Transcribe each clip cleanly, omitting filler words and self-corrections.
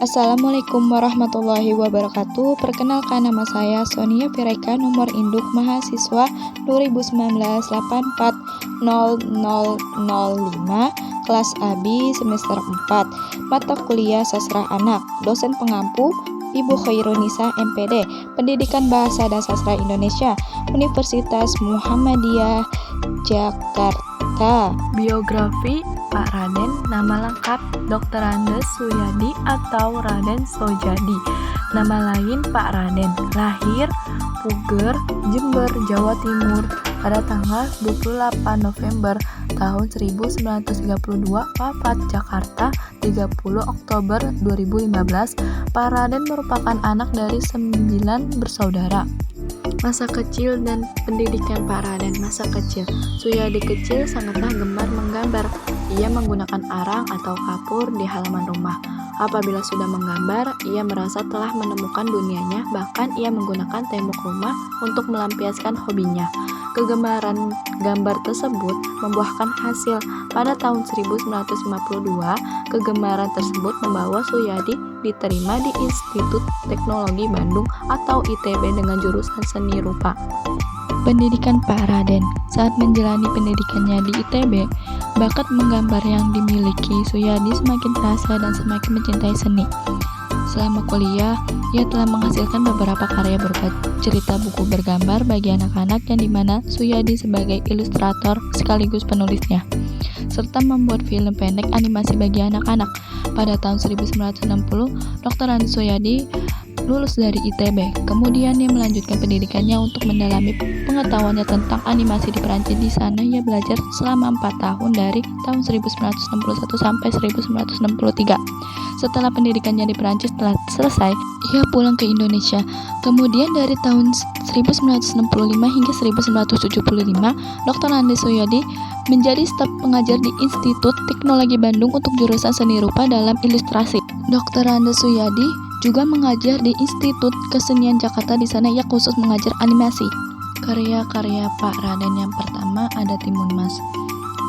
Assalamualaikum warahmatullahi wabarakatuh. Perkenalkan, nama saya Sonia Fireka, nomor induk mahasiswa 2019-840005, kelas AB semester 4, mata kuliah Sastra Anak, dosen pengampu Ibu Khairunisa MPD, Pendidikan Bahasa dan Sastra Indonesia, Universitas Muhammadiyah Jakarta. Biografi Pak Raden, nama lengkap Dr. Andes Suyadi atau Raden Sojadi. Nama lain Pak Raden. Lahir Puger, Jember, Jawa Timur pada tanggal 28 November tahun 1932, wafat Jakarta 30 Oktober 2015. Pak Raden merupakan anak dari 9 bersaudara. Masa kecil dan pendidikan Pak Raden. Masa kecil, Suyadi kecil sangatlah gemar menggambar. Ia menggunakan arang atau kapur di halaman rumah. Apabila sudah menggambar, ia merasa telah menemukan dunianya, bahkan ia menggunakan tembok rumah untuk melampiaskan hobinya. Kegemaran gambar tersebut membuahkan hasil. Pada tahun 1952, kegemaran tersebut membawa Suyadi diterima di Institut Teknologi Bandung atau ITB dengan jurusan seni rupa. Pendidikan Pak Raden. Saat menjalani pendidikannya di ITB, bakat menggambar yang dimiliki Suyadi semakin terasa dan semakin mencintai seni. Selama kuliah, ia telah menghasilkan beberapa karya berupa cerita buku bergambar bagi anak-anak yang dimana Suyadi sebagai ilustrator sekaligus penulisnya, serta membuat film pendek animasi bagi anak-anak. Pada tahun 1960, Dr. Andes Suyadi lulus dari ITB. Kemudian ia melanjutkan pendidikannya untuk mendalami pengetahuannya tentang animasi di Perancis. Di sana ia belajar selama 4 tahun dari tahun 1961 sampai 1963. Setelah pendidikannya di Perancis telah selesai, ia pulang ke Indonesia. Kemudian dari tahun 1965 hingga 1975, Dr. Andes Suyadi menjadi staf pengajar di Institut Teknologi Bandung untuk jurusan seni rupa dalam ilustrasi. Dr. Andes Suyadi juga mengajar di Institut Kesenian Jakarta. Di sana ia khusus mengajar animasi. Karya-karya Pak Raden yang pertama ada Timun Mas.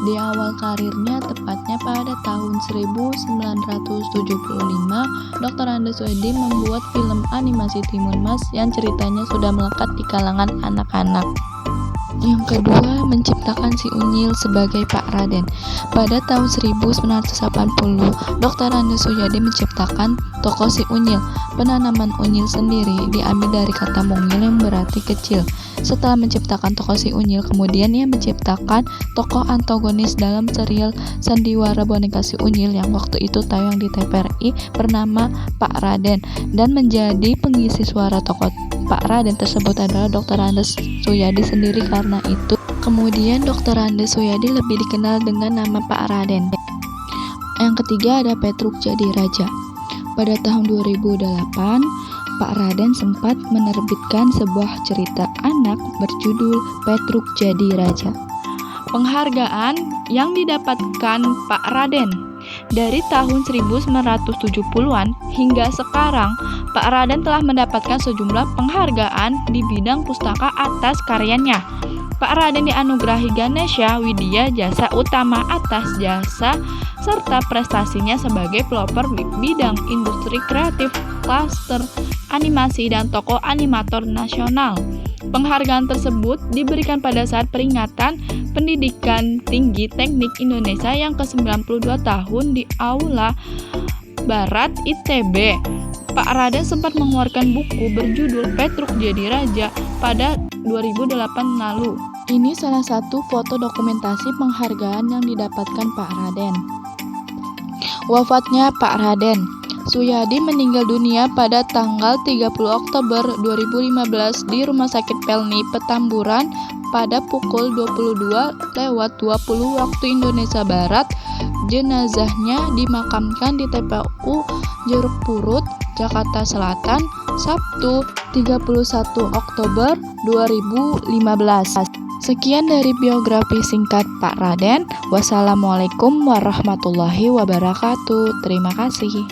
Di awal karirnya, tepatnya pada tahun 1975, Dr. Andes Suyadi membuat film animasi Timun Mas yang ceritanya sudah melekat di kalangan anak-anak. Yang kedua, menciptakan si Unyil sebagai Pak Raden. Pada tahun 1980, Dr. Andes Suyadi menciptakan tokoh si Unyil. Penanaman Unyil sendiri diambil dari kata mungil yang berarti kecil. Setelah menciptakan tokoh si Unyil, kemudian ia menciptakan tokoh antagonis dalam serial Sandiwara Boneka Si Unyil yang waktu itu tayang di TVRI bernama Pak Raden, dan menjadi pengisi suara tokoh Pak Raden tersebut adalah Dr. Andes Suyadi sendiri. Karena itu, kemudian Dr. Andes Suyadi lebih dikenal dengan nama Pak Raden. Yang ketiga ada Petruk Jadi Raja. Pada tahun 2008, Pak Raden sempat menerbitkan sebuah cerita anak berjudul Petruk Jadi Raja. Penghargaan yang didapatkan Pak Raden. Dari tahun 1970-an hingga sekarang, Pak Raden telah mendapatkan sejumlah penghargaan di bidang pustaka atas karyanya. Pak Raden dianugerahi Ganesha Widya Jasa Utama atas jasa serta prestasinya sebagai pelopor bidang industri kreatif, klaster animasi, dan tokoh animator nasional. Penghargaan tersebut diberikan pada saat peringatan Pendidikan Tinggi Teknik Indonesia yang ke-92 tahun di Aula Barat ITB. Pak Raden sempat mengeluarkan buku berjudul Petruk Jadi Raja pada 2008 lalu. Ini salah satu foto dokumentasi penghargaan yang didapatkan Pak Raden. Wafatnya Pak Raden. Suyadi meninggal dunia pada tanggal 30 Oktober 2015 di Rumah Sakit Pelni Petamburan pada pukul 22.20 waktu Indonesia Barat. Jenazahnya dimakamkan di TPU Jeruk Purut, Jakarta Selatan, Sabtu 31 Oktober 2015. Sekian dari biografi singkat Pak Raden. Wassalamualaikum warahmatullahi wabarakatuh. Terima kasih.